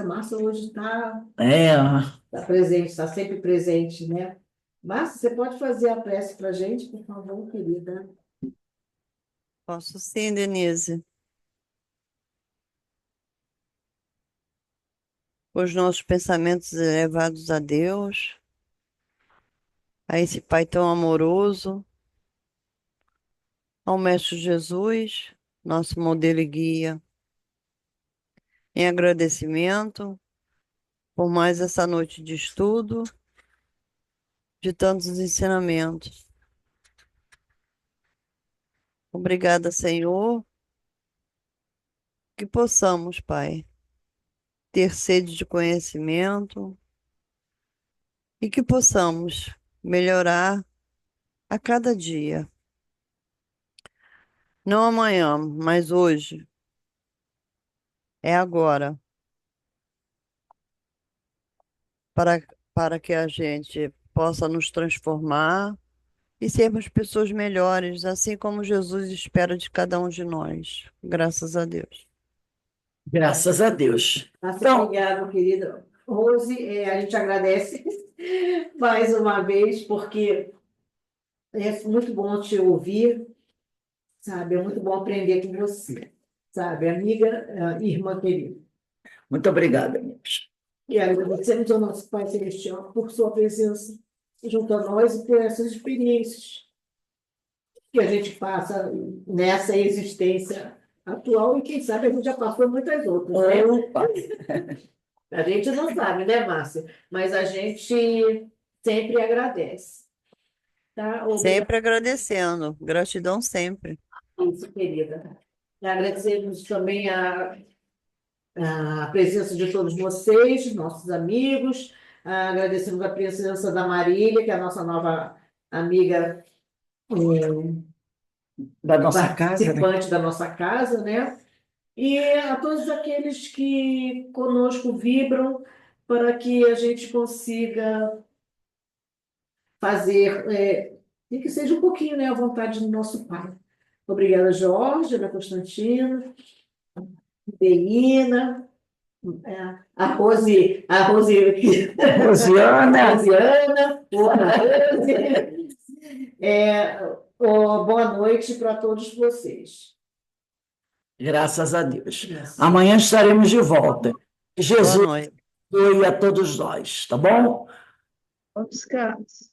[SPEAKER 3] Márcia hoje está presente, está sempre presente, né? Márcia, você pode fazer a prece para a gente, por favor, querida?
[SPEAKER 5] Posso sim, Denise. Os nossos pensamentos elevados a Deus, a esse Pai tão amoroso, ao Mestre Jesus, nosso modelo e guia. Em agradecimento por mais essa noite de estudo, de tantos ensinamentos. Obrigada, Senhor, que possamos, Pai, ter sede de conhecimento e que possamos melhorar a cada dia. Não amanhã, mas hoje. É agora. Para que a gente possa nos transformar e sermos pessoas melhores, assim como Jesus espera de cada um de nós. Graças a Deus.
[SPEAKER 1] Graças a Deus.
[SPEAKER 3] Obrigada, querida. Rose, a gente agradece mais uma vez, porque é muito bom te ouvir, sabe? É muito bom aprender com você, sabe? Amiga, irmã querida.
[SPEAKER 1] Muito obrigada, amigos.
[SPEAKER 3] E agradecemos ao nosso Pai Celestial por sua presença junto a nós e por essas experiências que a gente passa nessa existência atual e, quem sabe, a gente já passou muitas outras, né?
[SPEAKER 1] Opa.
[SPEAKER 3] A gente não sabe, né, Márcia? Mas a gente sempre agradece. Tá?
[SPEAKER 5] Sempre agradecendo. Gratidão sempre.
[SPEAKER 3] Isso, querida. Agradecemos também a presença de todos vocês, nossos amigos. Agradecemos a presença da Marília, que é a nossa nova amiga
[SPEAKER 1] Da nossa casa, né?
[SPEAKER 3] participante da nossa casa, né? E a todos aqueles que conosco vibram para que a gente consiga fazer, e que seja um pouquinho, né, a vontade do nosso Pai. Obrigada, Jorge, Ana Constantina, Beina, a Rosiana, boa noite para todos vocês.
[SPEAKER 1] Graças a Deus. Amanhã estaremos de volta. Jesus abençoe a todos nós, tá bom?
[SPEAKER 2] Bom descanso.